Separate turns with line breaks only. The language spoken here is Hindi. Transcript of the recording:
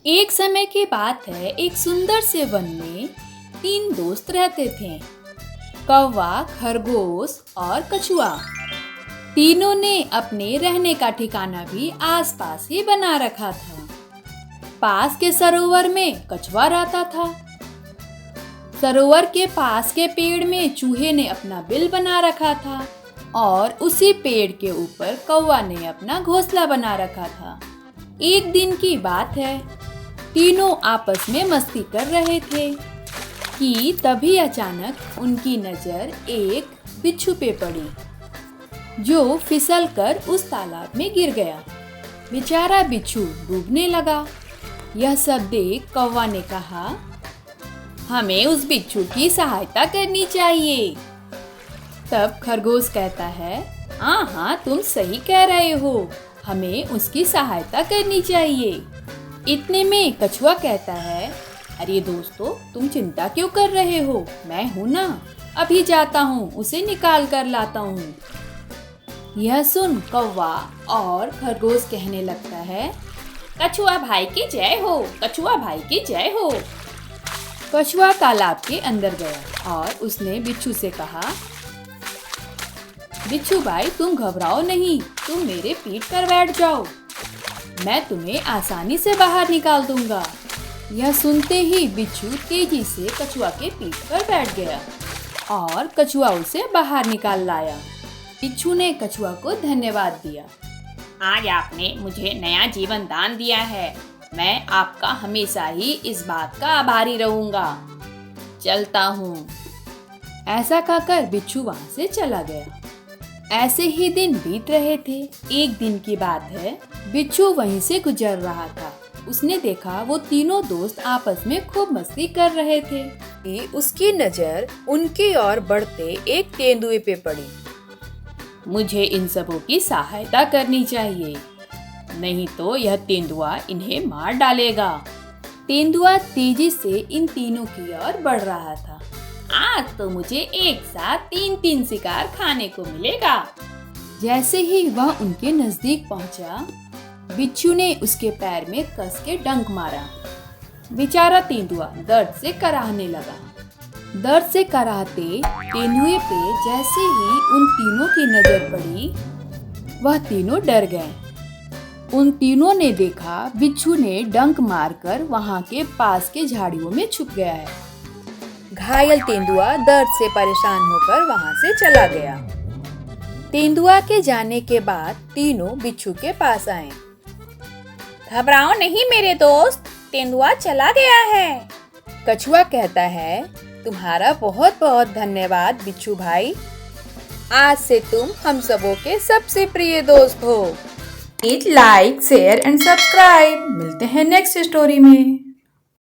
एक समय की बात है, एक सुंदर से वन में 3 दोस्त रहते थे। कौवा, खरगोश और कछुआ। तीनों ने अपने रहने का ठिकाना भी आसपास ही बना रखा था। पास के सरोवर में कछुआ रहता था। सरोवर के पास के पेड़ में चूहे ने अपना बिल बना रखा था और उसी पेड़ के ऊपर कौवा ने अपना घोंसला बना रखा था। एक दिन की बात है, तीनों आपस में मस्ती कर रहे थे कि तभी अचानक उनकी नज़र एक बिच्छू पे पड़ी जो फिसलकर उस तालाब में गिर गया। बेचारा बिच्छू डूबने लगा। यह सब देख कौवा ने कहा, हमें उस बिच्छू की सहायता करनी चाहिए। तब खरगोश कहता है, हाँ हाँ, तुम सही कह रहे हो, हमें उसकी सहायता करनी चाहिए। इतने में कछुआ कहता है, अरे दोस्तों, तुम चिंता क्यों कर रहे हो, मैं हूं ना, अभी जाता हूँ, उसे निकाल कर लाता हूँ। यह सुन कौवा और खरगोश कहने लगता है, कछुआ भाई की जय हो, कछुआ भाई की जय हो। कछुआ तालाब के अंदर गया और उसने बिच्छू से कहा, बिच्छू भाई, तुम घबराओ नहीं, तुम मेरे पीठ पर बैठ जाओ, मैं तुम्हें आसानी से बाहर निकाल दूंगा। यह सुनते ही बिच्छू तेजी से कछुआ के पीठ पर बैठ गया और कछुआ उसे बाहर निकाल लाया। बिच्छू ने कछुआ को धन्यवाद दिया। आज आपने मुझे नया जीवन दान दिया है, मैं आपका हमेशा ही इस बात का आभारी रहूंगा, चलता हूँ। ऐसा कहकर बिच्छू वहां से चला गया। ऐसे ही दिन बीत रहे थे। एक दिन की बात है, बिच्छू वहीं से गुजर रहा था। उसने देखा वो तीनों दोस्त आपस में खूब मस्ती कर रहे थे कि उसकी नजर उनकी ओर बढ़ते एक तेंदुए पे पड़ी। मुझे इन सबों की सहायता करनी चाहिए, नहीं तो यह तेंदुआ इन्हें मार डालेगा। तेंदुआ तेजी से इन तीनों की ओर बढ़ रहा था। आज तो मुझे एक साथ 3-3 शिकार खाने को मिलेगा। जैसे ही वह उनके नजदीक पहुंचा, बिच्छू ने उसके पैर में कस के डंक मारा। बेचारा तेंदुआ दर्द से कराहने लगा। दर्द से कराहते तेंदुए पे जैसे ही उन तीनों की नजर पड़ी, वह तीनों डर गए। उन तीनों ने देखा बिच्छू ने डंक मारकर वहां के पास के झाड़ियों में छुप गया है। घायल तेंदुआ दर्द से परेशान होकर वहां से चला गया। तेंदुआ के जाने के बाद तीनों बिच्छू के पास आए। घबराओ नहीं मेरे दोस्त, तेंदुआ चला गया है। कछुआ कहता है, तुम्हारा बहुत बहुत धन्यवाद बिच्छू भाई, आज से तुम हम सबों के सबसे प्रिय दोस्त हो। Please like, share and subscribe. मिलते हैं नेक्स्ट स्टोरी में।